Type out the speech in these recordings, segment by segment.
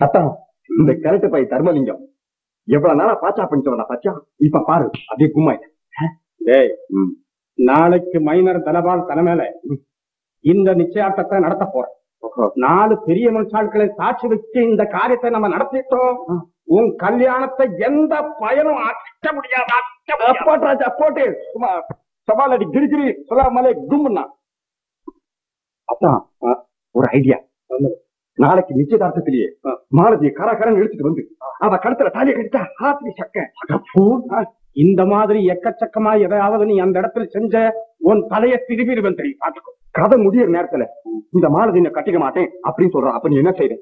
அத்தான் இந்த correct by Dharmalingam எவ்வளவு நாளா பாச்சா பண்ணிட்டு பாச்சா இப்ப பாரு அப்படியே கும்மாயிட்டேன். நாளைக்கு மைனர் தனபால் தலைமையில இந்த நிச்சயார்த்தத்தை நடத்த போறோம். 4 பெரிய மனுஷாட்களை சாட்சி வச்சு இந்த காரியத்தை நம்ம நடத்திட்டோம். உன் கல்யாணத்தை எந்த பயனும் அட்ட முடியாது. போட்டு சும்மா சவாலடி கிரிகிரி சொல்லாமலே கும்னா. அதான் ஒரு ஐடியா. நாளைக்கு நிச்சயதார்த்தத்திலேயே மாலதியை கராகரன் எடுத்துட்டு வந்து அவ கழுத்துல தாலியை கட்டிட்டா ஆத்திரி சக்க. இந்த மாதிரி எக்கச்சக்கமா எதையாவது நீ அந்த இடத்துல செஞ்ச உன் தலையை திரும்பிடுவன் தெரியும். பாத்துக்கோ. கதை முடியிற நேரத்துல இந்த மாலதியை கட்டிக்க மாட்டேன் அப்படின்னு சொல்றான். அப்ப நீ என்ன செய்ற?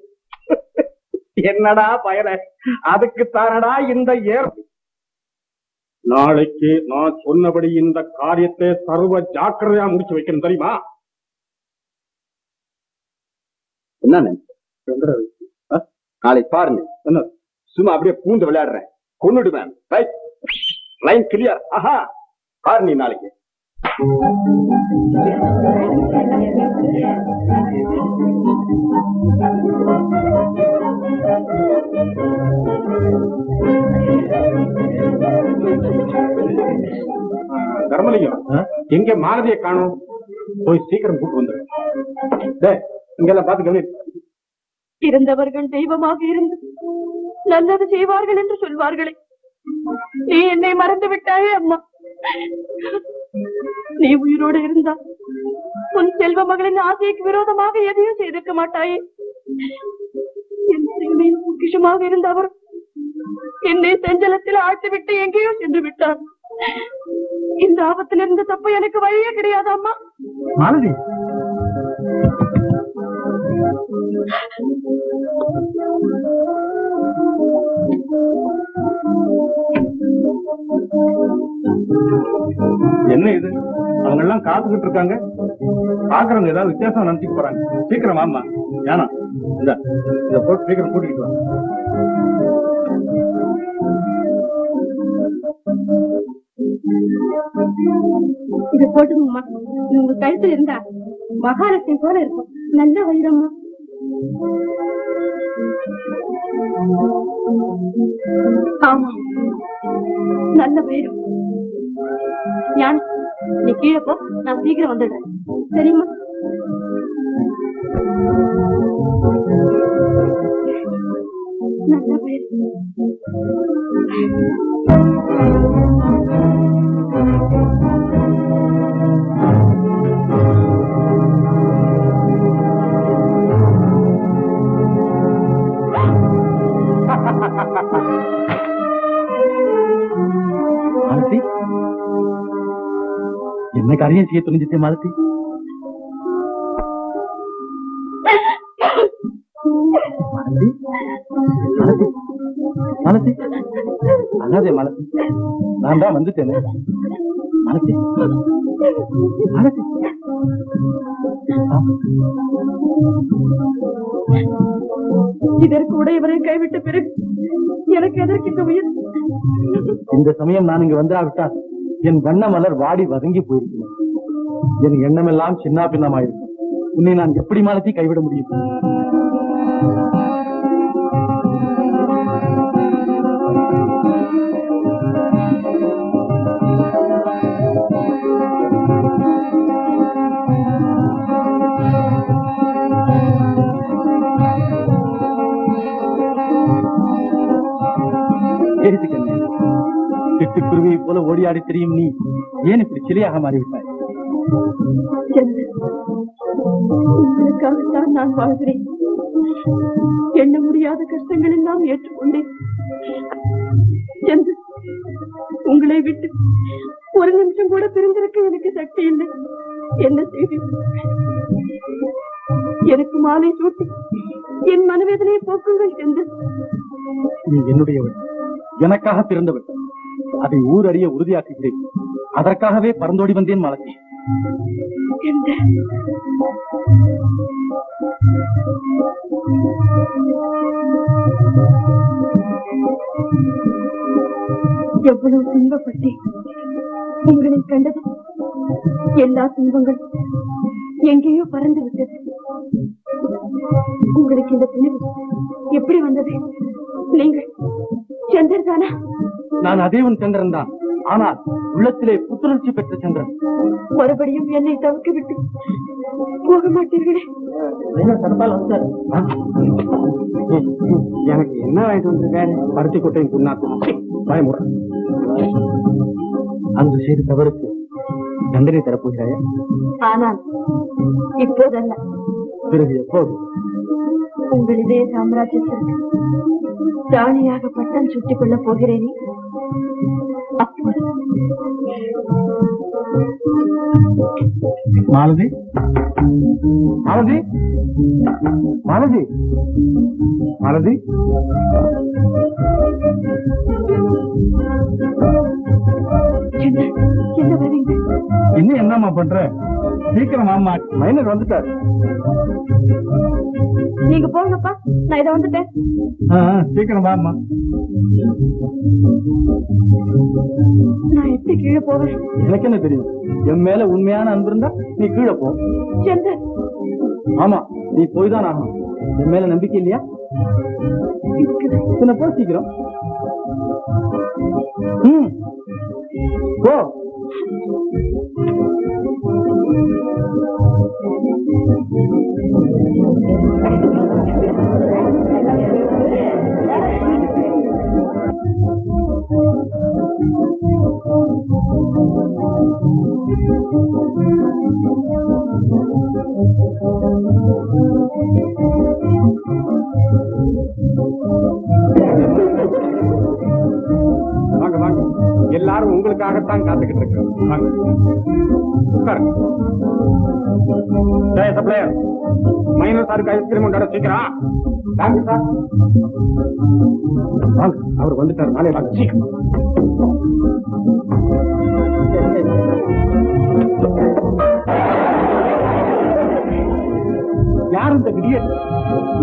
என்னடா பயல, அதுக்கு தானடா இந்த நாளைக்கு நான் சொன்னபடி இந்த காரியத்தை சர்வ ஜாக்கிரதையா முடிச்சு வைக்கணும் தெரியுமா? என்ன நாளைக்கு பாருங்க, சும்மா அப்படியே பூந்து விளையாடுறேன், கொன்னுடுவேன். Line clear. ஆஹா, பாரு நீ நாளைக்கு. தர்மலிங்கம், எங்க மாலதியை காணும்? போய் சீக்கிரம் கூட்டு வந்துரு. இங்கெல்லாம் பார்த்து கவனி. இருந்தவர்கள் தெய்வமாக இருந்து நல்லது செய்வார்கள் என்று சொல்வார்களே, நீ என்னை மறந்து விட்டாயே அம்மா. நீ உயிரோடு இருந்தா உன் செல்வ மகளின் ஆசைக்கு விரோதமாக எதையும் செய்திருக்க மாட்டாயே. என் பொக்கிஷமாக இருந்த அவர் என்னை செஞ்சலத்தில் ஆழ்த்திவிட்டு எங்கேயோ சென்று விட்டார். இந்த ஆபத்திலிருந்து தப்பு எனக்கு வழியே கிடையாது அம்மா. மாலதி, என்ன இது? அவங்க எல்லாம் காத்துக்கிட்டு இருக்காங்க. பாக்குறவங்க ஏதாவது வித்தியாசம் நினைச்சுட்டு போறாங்க. சீக்கிரம் வாமா. ஏனா இத போட்டு சீக்கிரம் கூட்டிட்டு வா. இது போட்டுங்கம்மா. உங்க கழுத்துல இருந்தா மகாலட்சுமி போல இருக்கும். நல்ல வைரம்மா. ஆமா, நல்ல வைரம். யான் நீ கீழே போ, நான் சீக்கிரம் வந்துடுறேன். சரிம்மா? நல்ல வைரம். மாலதி, என்ன காரியம் செய்ய துணிஞ்சிட்டே மாலதி? மாலதி, மாலதி, மாலதி, அழாதே மாலதி. நான் தான் வந்துட்டேனே மாலதி. மாலதி, இதற்கு உடையவரை கைவிட்ட பிறகு எனக்கு எதற்கு இந்த உயிர்? இந்த சமயம் நான் இங்க வந்தாவிட்டால் என் வண்ண மலர் வாடி வதங்கி போயிருக்கிறேன். என் எண்ணமெல்லாம் சின்ன பின்னமாயிருக்கும். உன்னை நான் எப்படி மாலத்தி கைவிட முடியும்? சிட்டுக்குருவியை போல ஓடியாடி தெரியும் நீ ஏன் இப்படி சிலையாக மாறிவிட்டாய்? உங்களுக்காகத்தான் நான் வாழ்கிறேன். எண்ண முடியாத கஷ்டங்கள் எல்லாம் ஏற்றுக்கொண்டேன். உங்களை விட்டு ஒரு நிமிஷம் கூட பிரிந்திருக்க எனக்கு சக்தி இல்லை. என்ன செய்தி? எனக்கு மாலை சூட்டி என் மனவேதனையை போக்குங்கள் என்று. நீ என்னுடையவள், எனக்காக பிறந்தவள். அதை ஊர் அறிய உறுதியாக்குகிறேன். அதற்காகவே பறந்தோடி வந்தேன் மாலதி. எவ்வளவு துன்பப்பட்டேன் உங்களை கண்டது. எல்லா துன்பங்களும் எங்கேயோ பறந்து விட்டது. உங்களுக்கு இந்த துணிவு எப்படி வந்தது? நீங்கள் சந்திரன் தானா? நான் அதேவன் சந்திரன் தான். ஆனால் உள்ளத்திலே புத்துணர்ச்சி பெற்ற சந்திரன். மறுபடியும் என்னை தவிர்க்க விட்டு போக மாட்டீர்களே? எனக்கு என்ன வாங்கிட்டு வந்திருக்காரு? பருத்தி கொட்டையும் புண்ணாக்கும் பயமுறை. அந்த செய்தி தவறுக்கு தண்டனை தரப்போகிறாயா? ஆனால் இப்போதல்ல. பிறகு எப்போது? உங்கள் இதய சாம்ராஜ்யத்திற்கு ராணியாக பட்டம் சுட்டிக் கொள்ளப் போகிறேனே அப்போது. மாலதி, மாலதி, மாலதி, மாலதி. என்ன வரீங்க? இன்னும் என்னம்மா பண்ற? சீக்கிரம் ஆமா, மைனர் வந்துட்டார். நீங்க போங்கப்பா, நான் இதை வந்துட்டேன். சீக்கிரம் வாமா. நான் எப்படி கீழே போவேன்? எனக்கு என்ன தெரியும்? என் மேல உண்மையான அன்பு இருந்தா நீ கீழே போ. சந்திரன். ஆமா, நீ போய்தான் ஆகணும். என் மேல நம்பிக்கை இல்லையா? என்ன போ சீக்கிரம். போ. வாங்க வாங்க, எல்லாரும் உங்களுக்காகத்தான் காத்துக்கிட்டு இருக்கோம். வாங்க உட்காருங்க. சப்ளையர், மைனர் சாருக்கு ஐஸ்கிரீம் உண்டாட சீக்கிரம். வாங்க சார், வாங்க. அவர் வந்துட்டார். நாளை வாங்க சீக்கிரம். யார் இந்த கிரியர்?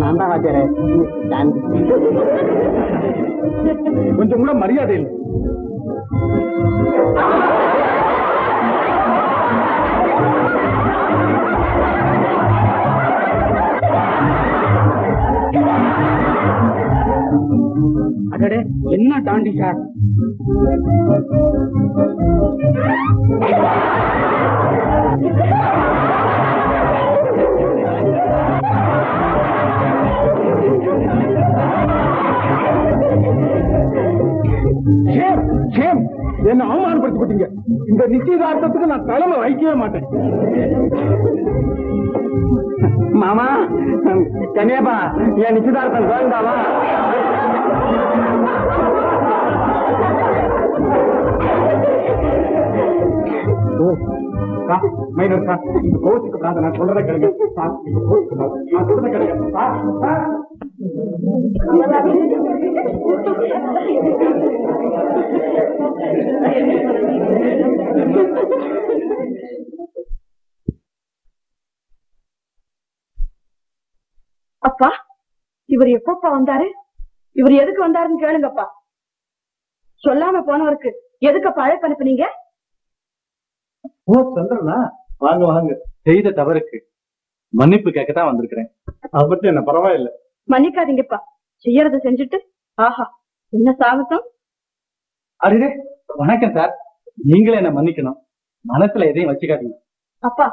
நான் தான் வாத்தியாரே. கொஞ்சம் கூட மரியாதை இல்லை. அடடே, என்ன டாண்டி சார்? என்ன அவமானப்படுத்தி போட்டீங்க. இந்த நிச்சயதார்த்தத்துக்கு நான் தலைமை வைக்கவே மாட்டேன். மாமா, கன்னியாப்பா, என் நிச்சயதார்த்தம் வேண்டாமா? மைனர் சார், கோச்சுக்கு நான் சொல்றதை கேளுங்க. நான் சொல்றதை கேளுங்க. அப்பா, இவர் எப்பப்பா வந்தாரு? இவர் எதுக்கு வந்தாருன்னு கேளுங்கப்பா. சொல்லாம போனவருக்கு எதுக்கப்பா அழைப்பு அனுப்புனீங்க? ஓ சந்திரனா, வாங்க வாங்க. செய்த தவறுக்கு மன்னிப்பு கேட்கத்தான் வந்திருக்கிறேன். அதை பத்தி என்ன பரவாயில்ல. மன்னிக்காதீங்கப்பா, செய்யறத செஞ்சுட்டு. ஆஹா, என்ன சாகசம். அருகே வணக்கம் சார். நீங்களே என்ன மன்னிக்கணும். மனசுல எதையும் வச்சுக்காதீங்க. அப்பா,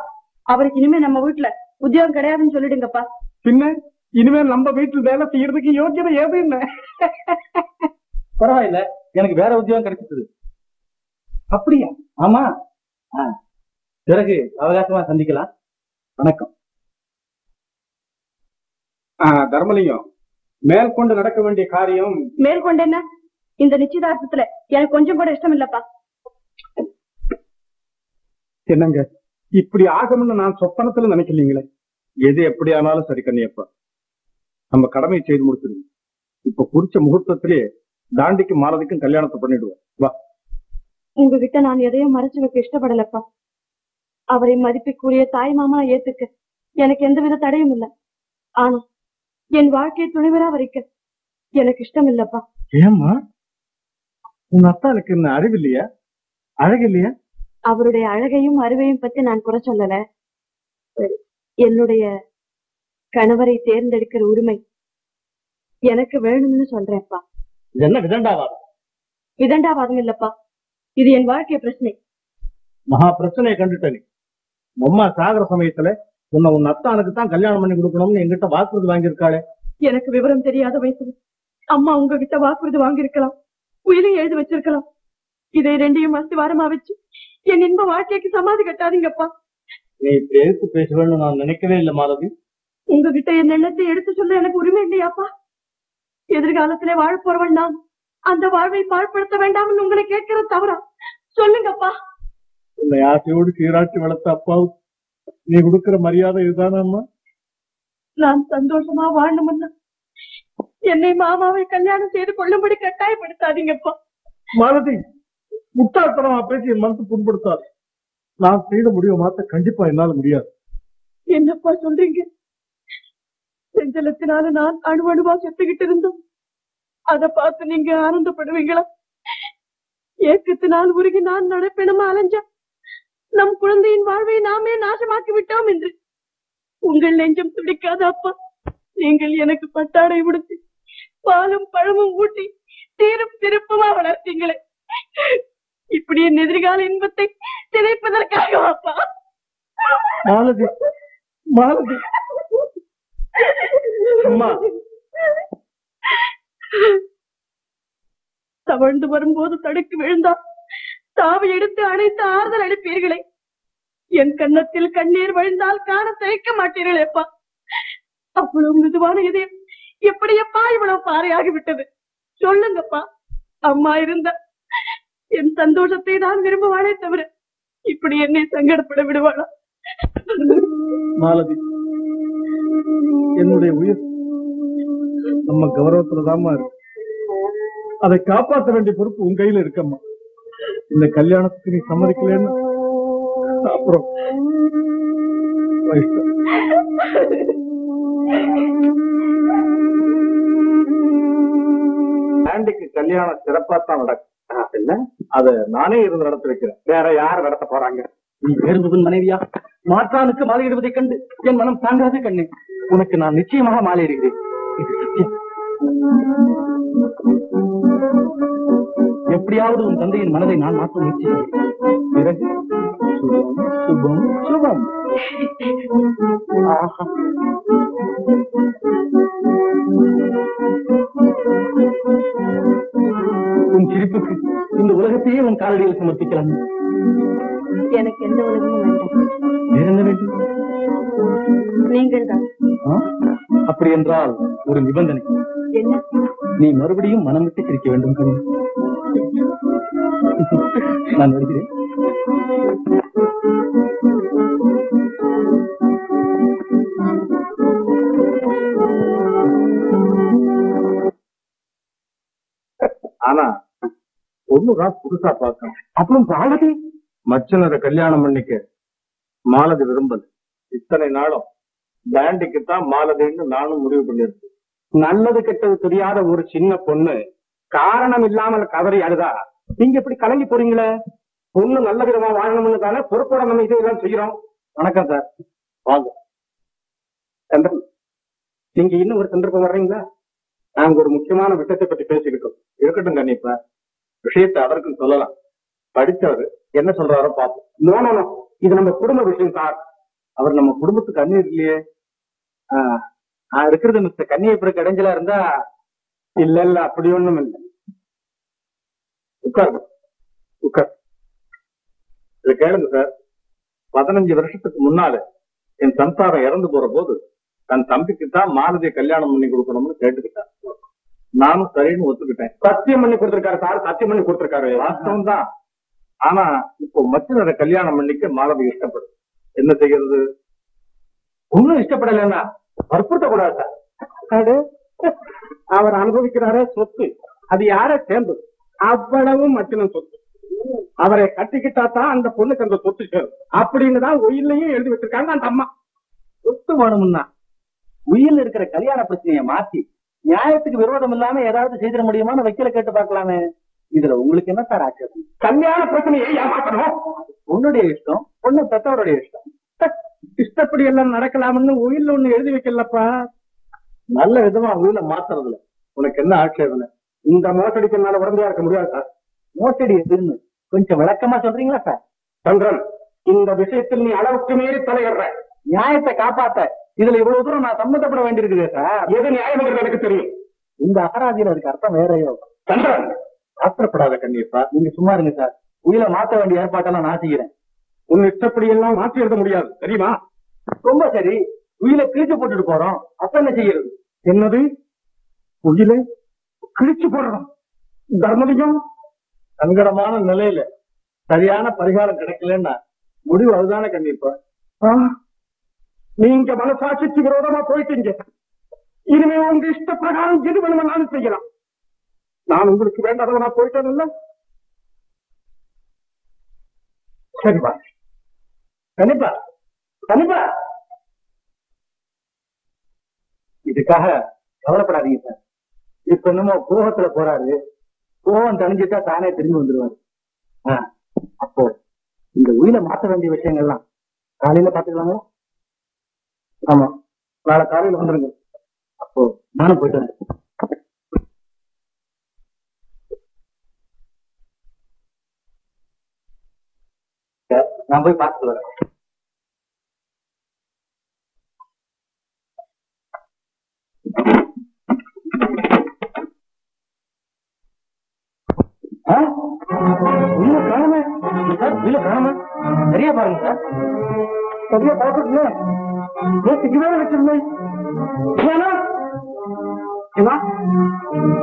அவருக்கு இனிமே நம்ம வீட்டுல உத்தியோகம் கிடையாதுன்னு சொல்லிடுங்கப்பா. பின்ன இனிமேல் நம்ம வீட்டுல வேலை செய்யறதுக்கு யோக்கியதை ஏது இல்ல. பரவாயில்ல, எனக்கு வேற உத்தியோகம் கிடைச்சிட்டது. அப்படியா? ஆமா. பிறகு அவகாசமா சந்திக்கலாம். வணக்கம். தர்மலிங்கம், மேற்கொண்டு நடக்க வேண்டிய காரியம். மேற்கொண்டு என்ன? இந்த நிச்சயதார்த்தத்துல எனக்கு கொஞ்சம் கூட இஷ்டம் இல்லப்பா. என்னங்க இப்படி ஆகும்னு நான் சொப்பனத்துல நினைக்கலீங்களே. எது எப்படி ஆனாலும் சரி கண்ணியப்பா, நம்ம கடமையை செய்து முடிச்சிருங்க. இப்ப குறிச்ச முகூர்த்தத்திலே தாண்டிக்கு மாலதிக்கும் கல்யாணத்தை பண்ணிடுவோம். வா. உங்ககிட்ட நான் எதையும் மறைச்சு வைக்க இஷ்டப்படலப்பா. அவரை மதிப்புக்குரிய தாய் மாமா ஏத்துக்க எனக்கு எந்தவித தடையும் இல்லை. ஆனா என் வாழ்க்கையை துணிவரா வரைக்க எனக்கு இஷ்டம் இல்லப்பா. ஏம்மா, உங்க அத்தாளுக்கு என்ன அறிவு இல்லையா? அழகு இல்லையா? அவருடைய அழகையும் அறிவையும் பத்தி நான் குறை சொல்லல. என்னுடைய கணவரை தேர்ந்தெடுக்கிற உரிமை எனக்கு வேணும்னு சொல்றேன்ப்பா. இது என்ன விதண்டாவாதம்? விதண்டாவாதம் இல்லப்பா, இது என் வாழ்க்கை பிரச்சனை. மகா பிரச்சனையை கண்டுட்டேன். அம்மா சாகர சமயத்துல உன் அத்தானுக்கு தான் கல்யாணம் பண்ணி கொடுக்கணும்னு என்கிட்ட வாக்குறுதி வாங்கியிருக்காளே. எனக்கு விவரம் தெரியாத வயசுல அம்மா உங்ககிட்ட வாக்குறுதி வாங்கியிருக்கலாம், உயிரையும் எழுதி வச்சிருக்கலாம். இதை ரெண்டையும் அஸ்திவாரமா வச்சு என் இன்ப வாழ்க்கைக்கு சமாதி கட்டாதீங்கப்பா. நீ பேசி பேசுவேன்னு நான் நினைக்கவே இல்லை மாலதி. உங்ககிட்ட என் எண்ணத்தை எடுத்து சொல்ல எனக்கு உரிமை இல்லையாப்பா? எதிர்காலத்திலே வாழ போறவன் நான், அந்த வாழ்வை பாழ்படுத்த வேண்டாம்னு உங்களை கேட்கிற தவறா? சொல்லுங்கப்பா. உன்னை ஆசையோடு சீராட்டி வளர்த்த அப்பாவுக்கு நீ கொடுக்கிற மரியாதை இதுதானம்மா? நான் சந்தோஷமா வாழணும்னா என்னை மாமாவை கல்யாணம் செய்து கொள்ளும்படி கட்டாயப்படுத்தாதீங்கப்பா. மாலதி, முட்டாள்தனமா பேசி என் மனசு புண்படுத்தாது. நான் செய்த முடிவை மாத்த கண்டிப்பா என்னால முடியாது. என்னப்பா சொல்றீங்க? செஞ்சலத்தினால நான் அணுவணுவா செத்துக்கிட்டு இருந்தோம், அதை பார்த்து நீங்க ஆனந்தப்படுவீங்களா? ஏக்கத்தினால் உருகி நான் நடப்பிடமா அலைஞ்சா நம் குழந்தையின் வாழ்வை நாமே நாசமாக்கி விட்டோம் என்று உங்கள் நெஞ்சம் துடிக்காத அப்பா? நீங்கள் எனக்கு பட்டாடை உடுத்தி பாலும் பழமும் ஊட்டி தீரும் திருப்பமா வளர்த்தீங்களே, இப்படி என் எதிர்கால இன்பத்தை சிதைப்பதற்காக அப்பா? மாலதி, மாலதி, அம்மா. தவழ்ந்து வரும்போது தடுக்கி விழுந்தா தாவி எடுத்து அணைத்து ஆறுதல் அளிப்பீர்களே, என் கன்னத்தில் கண்ணீர் வழிந்தால் காண தயக்க மாட்டீர்களேப்பா. அவ்வளவு மிதுவான இதயம் எப்படியப்பா இவ்வளவு பாறையாகி விட்டது? சொல்லுங்கப்பா. அம்மா இருந்த என் சந்தோஷத்தை தான் விரும்புவானே தவிர இப்படி என்னை சங்கடப்பட விடுவாளா? மாலதி, என்னுடைய உயிர் நம்ம கௌரவத்துலதாம்மா இருக்கு. அதை காப்பாற்ற வேண்டிய பொறுப்பு உன் கையில இருக்கம்மா. இந்த கல்யாணத்துக்கு நீ சம்மதிக்கலன்னு அப்புறம் ஆண்டிக்கு கல்யாணம் சிறப்பாத்தான் நடக்கும். அத நானே இருந்து நடத்தி வைக்கிறேன். வேற யார் நடத்த போறாங்க? நீ வேறுபுதன் மனைவியா மாற்றானுக்கு மாலையிடுவதை கண்டு என் மனம் தாங்காத கண்ணே. உனக்கு நான் நிச்சயமாக மாலையிடுகிறேன். இது சத்தியம். எப்படியாவது உன் தந்தையின் மனதை நான் மாற்ற முயற்சி செய்கிறேன். பிறகு சுபம் சுபம். உன் சிரிப்புக்கு இந்த உலகத்தையே உன் காலடியில் சமர்ப்பிக்கலாம். எனக்கு எந்த உலகமும் வேண்டாம். வேற என்ன வேண்டும்? நீங்கள் தான். அப்படி என்றால் ஒரு நிபந்தனை. என்ன? நீ மறுபடியும் மனம் விட்டு சிரிக்க வேண்டும். நான் வருகிறேன். ஆனா ஒண்ணுதான் புதுசா பார்க்கணும். அப்புறம் மாலதி மச்சனரை கல்யாணம் பண்ணிக்க மாலதி விரும்பல. இத்தனை நாளும் பேண்டிக்கு தான் மாலதின்னு நானும் முடிவு பண்ணிருக்கேன். நல்லது கெட்டது தெரியாத ஒரு சின்ன பொண்ணு காரணம் இல்லாமல் கதறி அழுதா நீங்க இப்படி கலங்கி போறீங்களே? பொண்ணு நல்ல விதமா வாழணும்னு தானே பொறுப்போட நம்ம இதெல்லாம் செய்யறோம். வணக்கம் சார், வாங்க. சந்திரன், நீங்க இன்னும் ஒரு சந்தர்ப்பம் வர்றீங்களா? நாங்க ஒரு முக்கியமான விஷயத்தை பத்தி பேசிக்கிட்டோம். இருக்கட்டும் கண்டிப்பா, விஷயத்தை அதற்கும் சொல்லலாம். படிச்சவரு என்ன சொல்றாரோ பார்ப்போம். நோ, இது நம்ம குடும்ப விஷயம் சார். அவர் நம்ம குடும்பத்துக்கு அண்ணி இல்லையே. இருக்கிறது மிஸ்டர் கண்ணியை பிறகு இடைஞ்சலா இருந்தா? இல்ல அப்படி ஒண்ணும் இல்லை. உட்கார். இதை கேளுங்க சார். 15 வருஷத்துக்கு முன்னால என் சம்சாரம் இறந்து போற போது தன் தம்பிக்கு தான் மாலதியை கல்யாணம் பண்ணி கொடுக்கணும்னு கேட்டுக்கிட்டான். நானும் சரின்னு ஒத்துக்கிட்டேன். சத்தியம் பண்ணி கொடுத்திருக்காரு சார், சத்தியம் பண்ணி கொடுத்திருக்காரு. வாஸ்தவம் தான். ஆனா இப்போ மச்சனரை கல்யாணம் பண்ணிக்க மாலதி இஷ்டப்படும். என்ன செய்யறது? ஒன்னும் இஷ்டப்படலன்னா வற்புறுத்த கூடாது சார். அவர் அனுபவிக்கிறாரே சொத்து, அது யார சேர்ந்தது? அவ்வளவும் மச்சனன் சொத்து. அவரை கட்டிக்கிட்டா தான் அந்த பொண்ணுக்கு அந்த சொத்து சேரும் அப்படின்னு தான் உயிர்லையும் எழுதி வச்சிருக்காங்க அந்த அம்மா. சொத்து வேணும்னா உயிரில் இருக்கிற கல்யாண பிரச்சனையை மாத்தி நியாயத்துக்கு விரோதம் இல்லாம ஏதாவது செய்திட முடியுமான்னு வைக்கல கேட்டு பார்க்கலாமே. இதுல உங்களுக்கு என்ன சார் ஆட்சேபம்? கல்யாண பிரச்சனையை ஏமாற்றணும். உன்னுடைய இஷ்டம், பொண்ணு பெற்றவருடைய இஷ்டம். இஷ்டப்படி எல்லாம் நடக்கலாம்னு உயிரில் ஒண்ணு எழுதி வைக்கலப்பா. நல்ல விதமா உயிரை மாத்துறதுல உனக்கு என்ன ஆட்சேபனை? இந்த மோசடிக்கனால உடம்பையா இருக்க முடியாது சார். மோசடி எதுன்னு கொஞ்சம் விளக்கமா சொல்றீங்களா சார்? சந்திரன், இந்த விஷயத்தில் நீ அளவுக்கு மீறி தலையிடுற. நியாயத்தை காப்பாத்த இதுல இவ்வளவு தூரம் நான் சம்மந்தப்பட வேண்டியிருக்குது சார். எது நியாயம் எனக்கு தெரியும். இந்த அகராதியில அதுக்கு அர்த்தம் வேறையோ. சந்திரன், ஆத்திரப்படாத கண்ணீர்ப்பா, நீங்க சும்மா இருங்க சார். உயிரை மாத்த வேண்டிய ஏற்பாட்டெல்லாம் நான் செய்கிறேன். உன் இஷ்டப்படி எல்லாம் மாற்றி எழுத முடியாது தெரியுமா? ரொம்ப சரி, உயிரை கிழிச்சு போட்டுட்டு போறோம், அப்ப என்ன செய்யறது? என்னது உயிரை கிழிச்சு போடுறோம்? தர்மலிங்கம், சங்கடமான நிலையில சரியான பரிகாரம் கிடைக்கலன்னா முடிவு அதுதானே கண்டிப்பா. நீங்க மனசாட்சிக்கு விரோதமா போயிட்டீங்க. இனிமே உங்க இஷ்ட பிரகாரம் எது வேணுமானாலும் செய்யலாம். நான் உங்களுக்கு வேண்டாதவனா போயிட்டேன் இல்ல? சரிப்பா. கண்டிப்பா கண்டிப்பா. இதுக்காக கவலைப்படாதீங்க சார். இப்ப என்னமோ கோபத்துல போறாரு. கோபம் தணிஞ்சிட்டா தானே திரும்பி வந்துருவாரு. அப்போ இந்த உயிரை மாற்ற வேண்டிய விஷயங்கள்லாம் காலையில பாத்துக்கலாங்க. ஆமா, நாளை காலையில வந்துருங்க. அப்போ நானும் போயிட்டு வரேன். நான் போய் பார்த்துட்டு வரேன். உயிரை காணுமே சார், உயிரை காணுமே. சரியா பாருங்க சார். சரியா பார்த்துட்டு சிக்கிதான வச்சிருந்தேன்.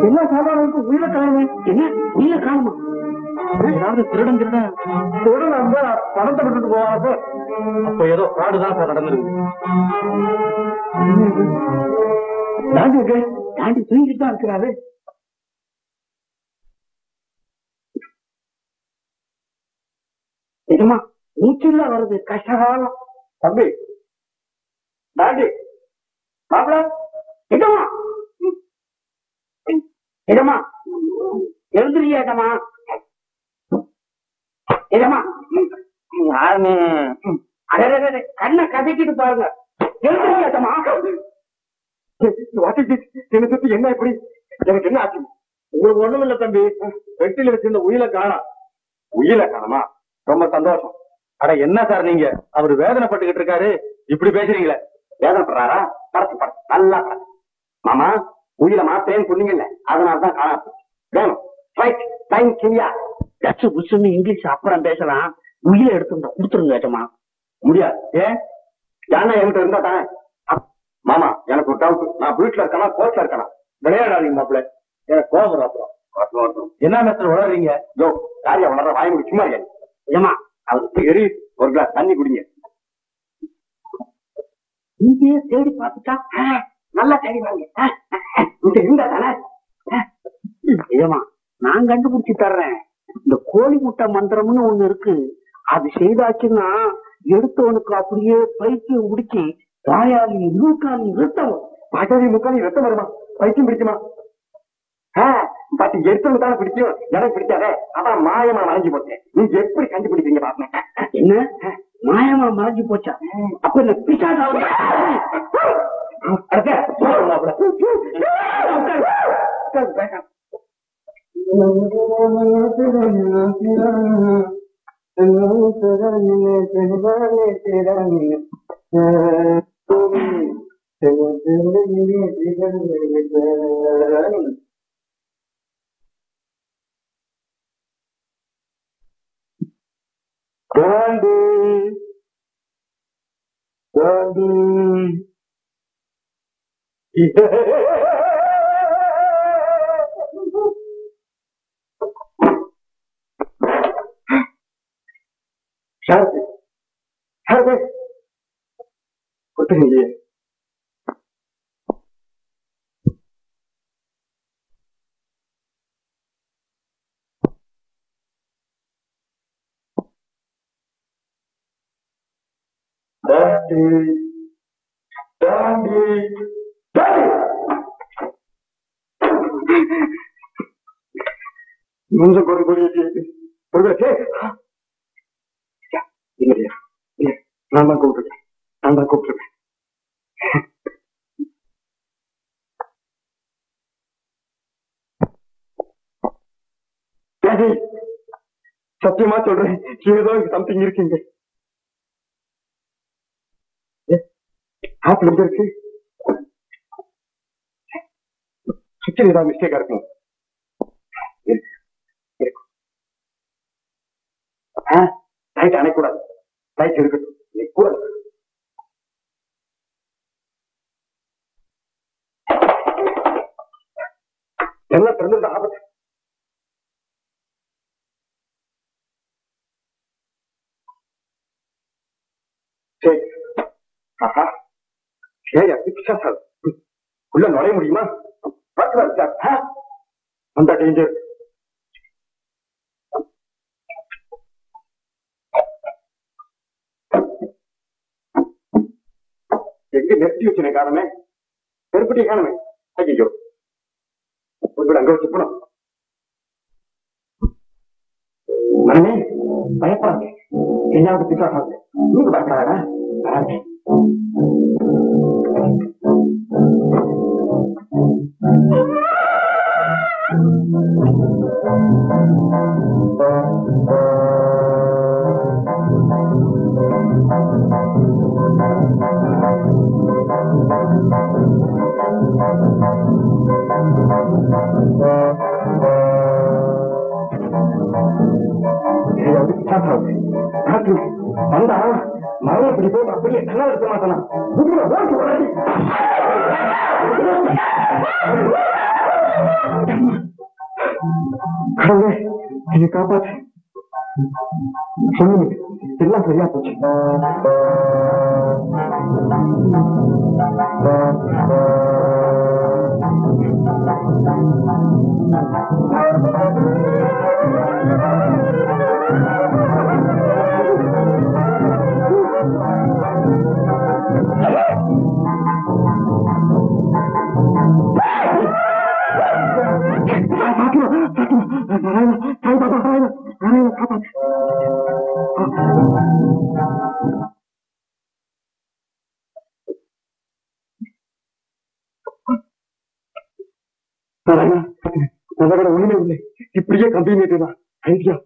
என்ன சாதாரண உயிரை காணுமே? என்ன உயிரை காணுமா? ஏதாவது திருடன் அந்த பணத்தை விட்டுட்டு போவாங்க. அப்ப ஏதோ ஃப்ராடுதான் சார் நடந்திருக்கு. தாண்டி தூங்கிட்டு தான் இருக்கிறாரு. நிஜமா மூச்சுல வருது கஷ்டகாலம். தம்பி தாண்டி மாப்பிள நிஜமா நிஜமா எழுதுறியாட்டமா? நிஜமா யாருமே அடே கண்ணை கதைக்கிட்டு பாருங்க. எழுதுறியாட்டமா? என்ன சுத்தி என்ன இப்படி? எனக்கு என்ன ஆச்சு? உங்களுக்கு ஒண்ணும் இல்ல தம்பி. வெட்டில வச்சிருந்த உயிரை காணா. உயிரை காணமா? ரொம்ப சந்தோஷம். அட என்ன சார் நீங்க, அவரு வேதனைப்பட்டுக்கிட்டு இருக்காரு, இப்படி பேசுறீங்களே. வேதனைப்படுறாரா? படத்து படம் நல்லா படம். மாமா உயிரை மாத்தேன்னு சொன்னீங்கல்ல, அதனாலதான் காணாது. வேணும் டச்சு புஷ்ன்னு இங்கிலீஷ் அப்புறம் பேசலாம். உயிரை எடுத்து கொடுத்துருங்க ஏட்டமா. முடியாது. ஏன் ஜானா என்கிட்ட இருந்தா தானே. மாமா எனக்கு ஒரு டவுட். நான் வீட்டுல இருக்கனா கோர்ட்ல இருக்கனா? விளையாடாதீங்க மாப்பிள்ள, எனக்கு கோபம் வரும். அப்புறம் என்ன மேட்ச்ல வளர்றீங்க? ஜோ காரியா வளர்ற வாய் முடி சும்மா இருக்க. ஏமா அவருக்கு எரி ஒரு கிளாஸ் தண்ணி குடிங்க. இங்கேயே தேடி பார்த்துட்டா நல்லா தேடி வாங்க. இருந்தா தானே. ஏமா நான் கண்டுபிடிச்சு தர்றேன். இந்த கோழி முட்டை மந்திரம்னு ஒண்ணு இருக்கு. அது செய்தாச்சுன்னா எடுத்தவனுக்கு அப்படியே பைத்தியம் பிடிச்சி வாயாளி மூக்காளி ரத்தம், பாட்டாளி முக்காளி ரத்தம் வருமா? பைத்தியம் பிடிக்குமா? பட் எடுத்தவங்க தானே பிடிக்கும், எனக்கு பிடிக்காதே. அதான் மாயமா மறைஞ்சு போச்சேன். நீங்க எப்படி கண்டுபிடிப்பீங்க பாப்பேன். என்ன மாயமா மறைஞ்சு போச்சா? அப்ப என்ன பிடிக்காத கொடுத்துருங்க. கொஞ்சம் நான் தான் கூப்பிட்டுருக்கேன். நான் தான் கூப்பிட்டுருவேன். சத்தியமா சொல்றேன், ஏதோ சம்திங் இருக்குங்க. ஆப்பிள் இருக்கு, சுற்றி ஏதாவது மிஸ்டேக்கா இருக்கும். லைட் அணைக்கூடாது, லைட் இருக்கட்டும். நீ கூட எல்லாம் திறந்து ஆபத்து. சரி, ஆஹா, உள்ள நுழைய முடியுமா? அந்த டேஞ்சர். எங்க நிறுத்தி வச்சுனே காரணமே, பெருப்பட்டிய காரணமே. ஐயோ, ஒரு அங்க வச்சு போனோம். மனமே பயப்படாது, என்னாவது திட்டாது. நீங்க பயப்படாதா? வந்தா மரம் இப்படி போய் அப்படியே நல்லா இருக்க மாட்டானா? என்னை காப்பாத்து, சொல்லுங்க, எல்லாம் சரியா போச்சு. ஒண்ணுமே இல்லை, இப்படியே கம்பெனி தான் ஐடியா.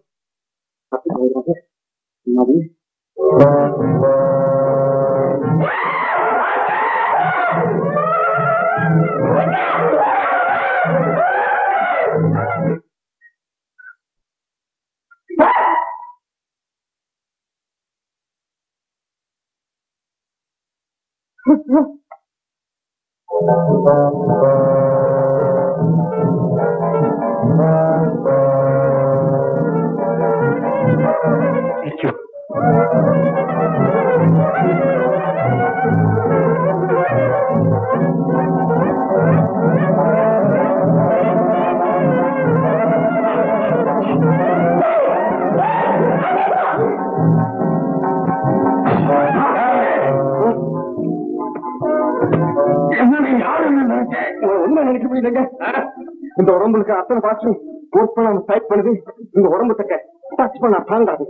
இந்த உடம்புக்கு அத்தனை பாட்டும் கோட் பண்ண டைப் பண்ணுது. இந்த உடம்பு தக்க டச் பண்ண தாண்டாது.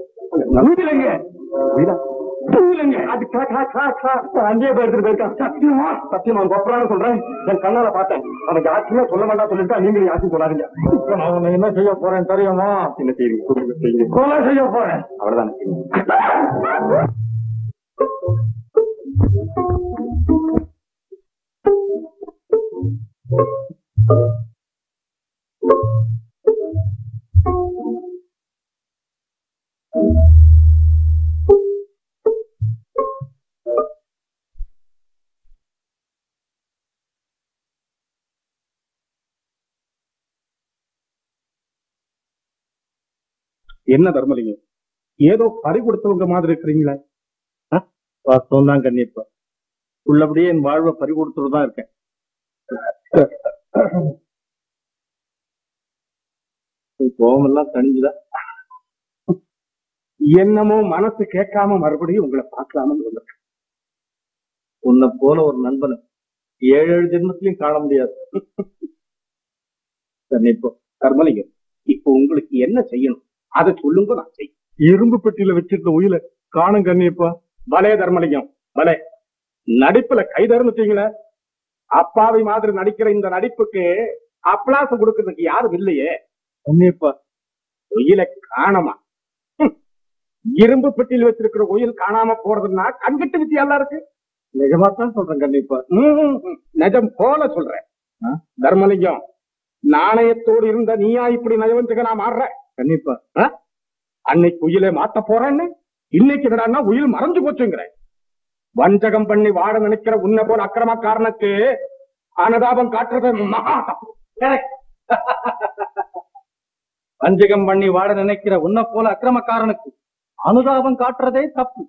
அங்கேயே போயிட்டு போயிருக்கான். சத்தியமா சத்தியமா கொப்பரான்னு சொல்றேன். என் கண்ணால பார்த்தேன். அவன் யாருக்குமே சொல்ல வேண்டாம் சொல்லிட்டு நீங்களும் யாருக்கும் சொல்லாதீங்க. நான் என்ன செய்ய போறேன் தெரியுமா? என்ன செய்வீங்க? கொலை செய்ய போறேன், அவ்வளவுதான். என்ன தர்மலிங்கம், ஏதோ பறி கொடுத்தவங்க மாதிரி இருக்கிறீங்களா? வாஸ்தவம் தான் கண்ணியப்பா, உள்ளபடியே என் வாழ்வை பறி கொடுத்துதான் இருக்கேன். கோவமெல்லாம் தணிஞ்சுதா? என்னமோ மனசு கேட்காம மறுபடியும் உங்களை பார்க்கலாம்னு வந்திருக்கேன். உன்னை போல ஒரு நண்பனை 7 ஜென்மத்திலையும் காண முடியாது. கண்ணியப்பா, தர்மலிங்கம், இப்போ உங்களுக்கு என்ன செய்யணும் அதை சொல்லுங்க, நான் செய்ய. இரும்பு பெட்டியில வச்சிருந்த உயிரை காணும் கண்ணியப்பா. பலே தர்மலிங்கம், பலே. நடிப்புல கைதறந்துட்டீங்களே. அப்பாவி மாதிரி நடிக்கிற இந்த நடிப்புக்கு அப்ளாசம் கொடுக்கறதுக்கு யாரும் இல்லையே. கண்ணியப்பா, உயிலை காணமா? இரும்பு பெட்டியில் வச்சிருக்கிற உயில் காணாம போறதுன்னா கண்கட்டு வித்தியாலாம் இருக்கு. நிஜமாத்தான் சொல்றேன் கண்ணியப்பா. நிஜம் போல சொல்றேன். தர்மலிங்கம், நாணயத்தோடு இருந்த நீயா இப்படி நயவஞ்சக நான் மாறுற? கண்ணியப்பா, அன்னைக்கு உயிலை மாத்த போறேன்னு இன்னைக்கு என்னடான்னா உயில் மறைஞ்சு போச்சுங்கிற. வஞ்சகம் பண்ணி வாழ நினைக்கிற உன்னை போல அக்கிரமக்காரனுக்கு அனுதாபம் காட்டுறது மகா தப்பு. வஞ்சகம் பண்ணி வாழ நினைக்கிற உன்னை போல அக்கிரமக்காரனுக்கு அனுதாபம் காட்டுறதே தப்பு.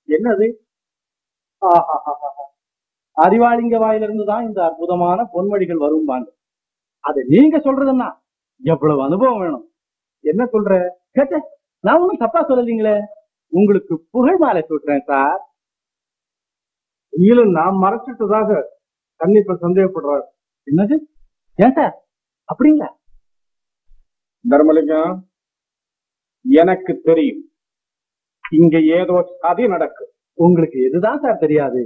என்னது? அறிவாளிங்க வாயிலிருந்துதான் இந்த அற்புதமான பொன்மொழிகள் வரும்பாங்க. அது நீங்க சொல்றதுன்னா எவ்வளவு அனுபவம் வேணும்? என்ன சொல்ற? கேட்ட, நான் ஒன்னும் தப்பா சொல்லலீங்களே. உங்களுக்கு புகழ் மாலை சொல்றேன் சார். நீங்களும் நான் மறைச்சிட்டதாக கண்டிப்பா சந்தேகப்படுறாரு. என்னது? ஏன் சார் அப்படிங்களா? தர்மலிங்கம், எனக்கு தெரியும் இங்க ஏதோ சதி நடக்கு. உங்களுக்கு எதுதான் சார் தெரியாது?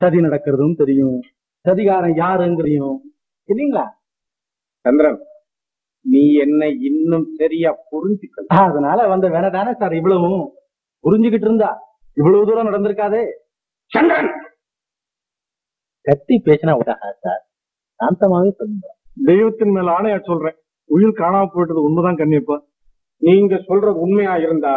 சதி நடக்கிறதும் தெரியும், சதிகாரன் யாருங்கிறதையும் இல்லீங்களா? சந்திரன், நீ என்னை இன்னும் சரியா புரிஞ்சுக்கல. அதனால வந்த வேலை தானே சார் இவ்வளவும். புரிஞ்சுக்கிட்டு இருந்தா இவ்வளவு தூரம் நடந்திருக்காதே. சந்திரன், கத்தி பேசினா சார், சாந்தமாவே சொல்லுங்க. தெய்வத்தின் மேல ஆணையா சொல்றேன், உயிர் காணாம போயிட்டது உண்மைதான் கண்ணியப்பா. நீங்க சொல்றது உண்மையா இருந்தா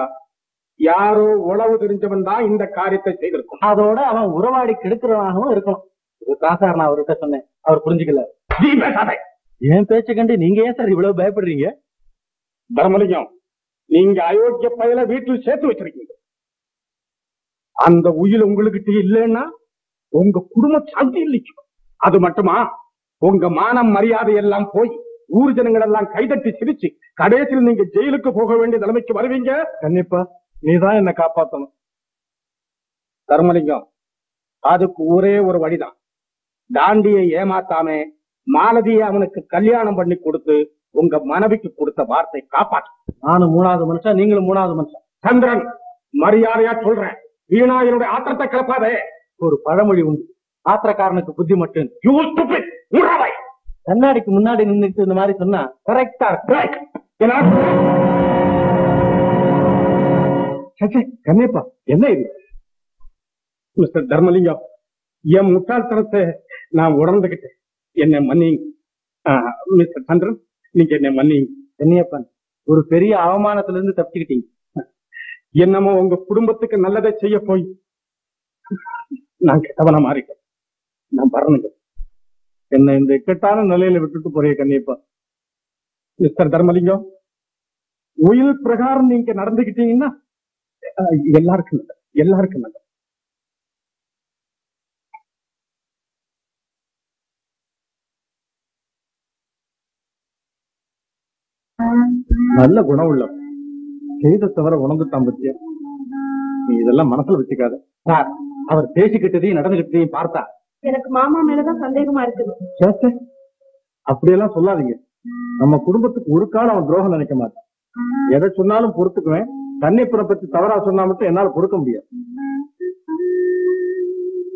யாரோ உளவு தெரிஞ்சவன் தான் இந்த காரியத்தை செய்திருக்கும். அதோட அவன் உறவாடி கெடுக்கிறவனாகவும் இருக்கணும். இதுதான் சார் நான் அவர்கிட்ட சொன்னேன், அவர் புரிஞ்சுக்கல. நீ பேசாதே. ஏன் பேச்ச கண்டு நீங்க ஏன் சார் இவ்வளவு பயப்படுறீங்க? தர்மலிங்கம், நீங்க அயோக்கிய பயல வீட்டில் சேர்த்து வச்சிருக்கீங்க. அந்த உயில் உங்ககிட்ட இல்லைன்னா உங்க குடும்ப சாந்தி இல்லைக்கு. அது மட்டுமா, உங்க மானம் மரியாதை எல்லாம் போய் ஊர் ஜனங்கள் எல்லாம் கைதட்டி சிரிச்சு கடைசியில் நீங்க ஜெயிலுக்கு போக வேண்டிய நிலைமைக்கு வருவீங்க. கண்டிப்பா நீதான் என்ன காப்பாத்தணும். தர்மலிங்கம், அதுக்கு ஒரே ஒரு வழிதான். தாண்டியை ஏமாத்தாம மாலதியை அவனுக்கு கல்யாணம் பண்ணி கொடுத்து உங்க மனைவிக்கு கொடுத்த வார்த்தை காப்பாற்று. நானும் 3வது மனுஷன், நீங்களும் 3வது மனுஷன். சந்திரன், மரியாதையா சொல்றேன், வீணா என்னுடைய ஆத்திரத்தை கிளப்பாதே. ஒரு பழமொழி உண்டு, ஆத்திரக்காரனுக்கு புத்தி மட்டும். உறவை கண்ணாடிக்கு முன்னாடி நின்றுட்டு இந்த மாதிரி சொன்னா கரெக்டா கண்டிப்பா. என்ன இது மிஸ்டர் தர்மலிங்கம், என் முட்டாள்தனத்தை நான் உணர்ந்துகிட்டேன். என்ன மன்னிங்க. மிஸ்டர் சந்திரன், நீங்க என்ன மன்னிங்க. கண்ணியப்பன், ஒரு பெரிய அவமானத்துல இருந்து தப்பிச்சுக்கிட்டீங்க. என்னமோ உங்க குடும்பத்துக்கு நல்லதை செய்ய போய் நான் கெட்டவனா மாறிட்டேன். நான் வரணுங்க. என்ன இந்த இக்கட்டான நிலையில விட்டுட்டு போறிய கண்ணியப்பா. மிஸ்டர் தர்மலிங்கம், உயில் பிரகாரம் நீங்க நடந்துகிட்டீங்கன்னா எல்லாருக்கும் நல்லது, எல்லாருக்கும் நல்லது. நல்ல குணம் உள்ள செய்த தவிர உணர்ந்துட்டான் பத்தியா. நீ இதெல்லாம் மனசுல வச்சுக்காத சார். அவர் பேசிக்கிட்டதையும் நடந்துகிட்டதையும் பார்த்தா எனக்கு மாமா மேலதான் சந்தேகமா இருக்குது. அப்படியெல்லாம் சொல்லாதீங்க. நம்ம குடும்பத்துக்கு ஒரு காலம் அவன் துரோகம் நினைக்க மாட்டான். எதை சொன்னாலும் பொறுத்துக்குவேன். கன்னியப்பனை பத்தி தவறா சொன்னா மட்டும் என்னால பொறுக்க முடியாது.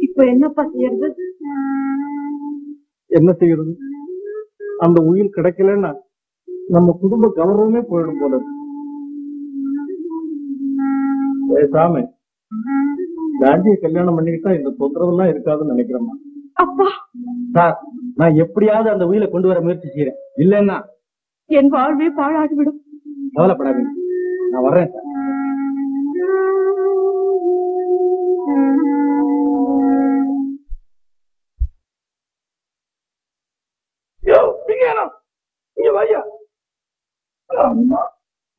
இப்ப என்னப்பா செய்யறது? என்ன செய்யறது? அந்த உயிர் கிடைக்கலன்னா நம்ம குடும்ப கௌரவமே போயிடும் போல. பேசாம காந்தியை கல்யாணம் பண்ணிக்கிட்டா இந்த தொந்தரவு எல்லாம் இருக்காதுன்னு நினைக்கிறேம்மா. அப்பா சார், நான் எப்படியாவது அந்த உயிரை கொண்டு வர முயற்சி செய்யறேன். இல்லைன்னா என் வாழ்வே பாழாகிவிடும். கவலைப்படாதீங்க, நான் வர்றேன் சார்.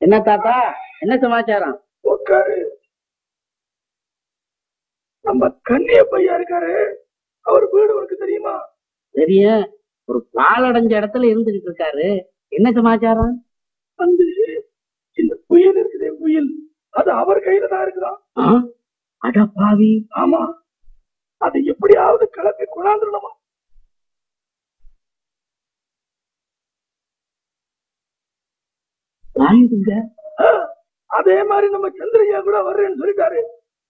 என்ன தாத்தா, என்ன சமாச்சாரம்? உட்காரு. நம்ம கன்னியப்பையா இருக்காரு, அவர் வீடு உனக்கு தெரியுமா? தெரியும், ஒரு பாலடைஞ்ச இடத்துல இருந்துகிட்டு இருக்காரு. என்ன சமாச்சாரம்? வந்து இந்த புயல் இருக்குதே, புயல் அது அவர் கையில தான் இருக்குதான். அட பாவி. ஆமா, அது எப்படியாவது கிளப்பி கொண்டாந்துடணுமா? வாங்கிடுங்க. அதே மாதிரி நம்ம சந்திரையா கூட வர்றேன்னு சொல்லிட்டாரு.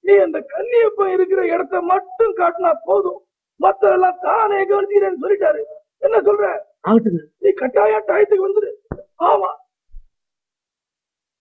நீ அந்த கன்னியப்பன் இருக்கிற இடத்த மட்டும் காட்டினா போதும், மத்ததெல்லாம் தானே கவனிக்கிறேன்னு சொல்லிட்டாரு. என்ன சொல்ற? ஆகட்டுங்க. நீ கட்டாயம் டயத்துக்கு வந்துரு. ஆமா,